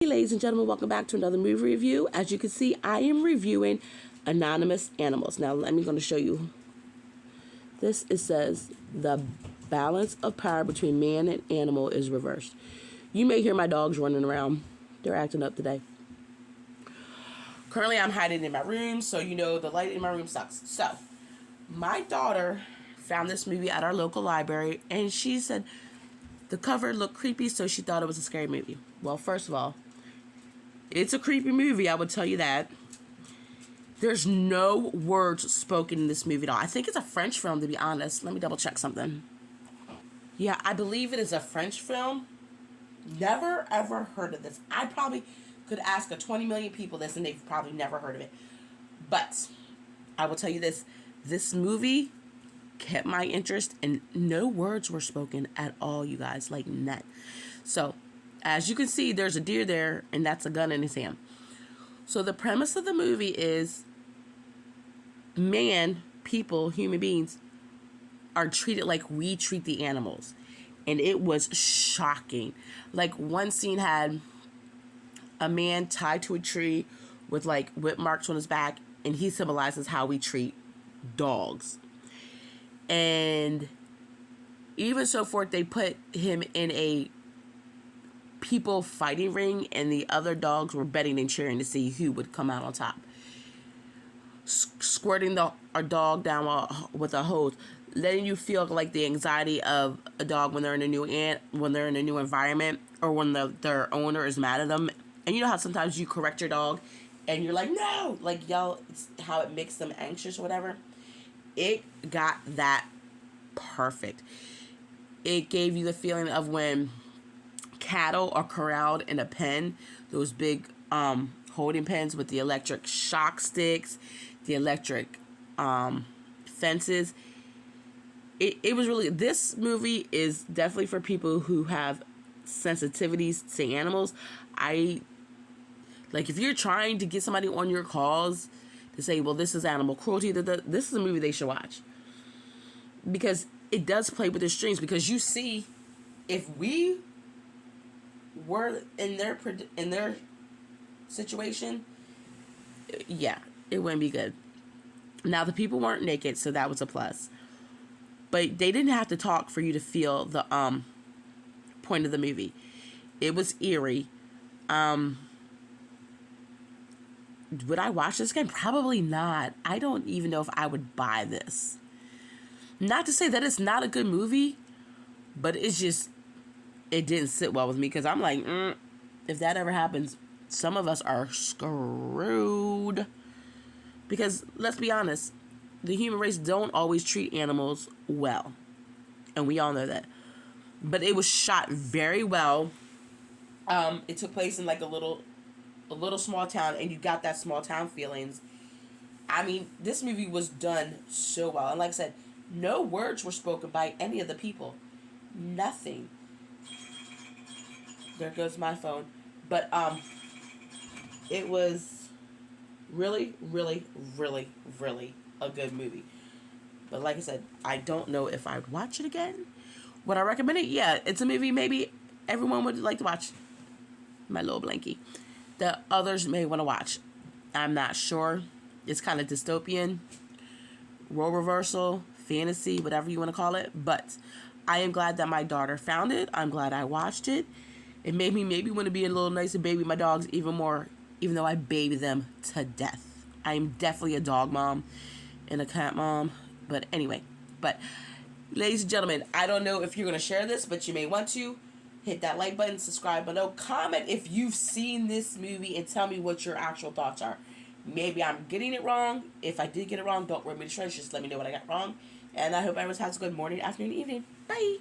Hey ladies and gentlemen, welcome back to another movie review. As you can see, I am reviewing Anonymous Animals. Now, I'm going to show you this. It says, the balance of power between man and animal is reversed. You may hear my dogs running around. They're acting up today. Currently, I'm hiding in my room, so you know the light in my room sucks. So, my daughter found this movie at our local library, and she said the cover looked creepy, so she thought it was a scary movie. Well, first of all, it's a creepy movie, I would tell you that. There's no words spoken in this movie at all. I think it's a French film, to be honest. Let me double check something. Yeah, I believe it is a French film. Never, ever heard of this. I probably could ask 20 million people this, and they've probably never heard of it. But I will tell you this. This movie kept my interest, and no words were spoken at all, you guys. Like, none. So, as you can see, there's a deer there, and that's a gun in his hand. So the premise of the movie is people, human beings, are treated like we treat the animals. And it was shocking. Like, one scene had a man tied to a tree with, like, whip marks on his back, and he symbolizes how we treat dogs. And even so forth, they put him in a people fighting ring, and the other dogs were betting and cheering to see who would come out on top. Squirting our dog down with a hose, letting you feel like the anxiety of a dog when they're in a new environment, or when their owner is mad at them. And you know how sometimes you correct your dog and you're like, no, like yell. It's how it makes them anxious or whatever. It got that perfect. It gave you the feeling of when cattle are corralled in a pen, those big holding pens with the electric shock sticks, the electric fences. It was really, this movie is definitely for people who have sensitivities to animals. Like, if you're trying to get somebody on your cause to say, well, this is animal cruelty, this is a movie they should watch, because it does play with the strings. Because you see, if we were in their situation, yeah, it wouldn't be good. Now, the people weren't naked, so that was a plus. But they didn't have to talk for you to feel the point of the movie. It was eerie. Would I watch this again? Probably not. I don't even know if I would buy this. Not to say that it's not a good movie, but it's just, it didn't sit well with me, because I'm like, if that ever happens, some of us are screwed. Because, let's be honest, the human race don't always treat animals well. And we all know that. But it was shot very well. It took place in like a little small town, and you got that small town feelings. I mean, this movie was done so well. And like I said, no words were spoken by any of the people. Nothing. There goes my phone. But it was really, really, really, really a good movie. But like I said, I don't know if I'd watch it again. Would I recommend it? Yeah, it's a movie maybe everyone would like to watch. My little blankie. The others may want to watch. I'm not sure. It's kind of dystopian, role reversal, fantasy, whatever you want to call it. But I am glad that my daughter found it. I'm glad I watched it. It made me maybe want to be a little nicer baby my dogs even more, even though I baby them to death. I am definitely a dog mom and a cat mom. But anyway, ladies and gentlemen, I don't know if you're going to share this, but you may want to. Hit that like button, subscribe below, comment if you've seen this movie, and tell me what your actual thoughts are. Maybe I'm getting it wrong. If I did get it wrong, don't worry me to shreds. Just let me know what I got wrong. And I hope everyone has a good morning, afternoon, evening. Bye.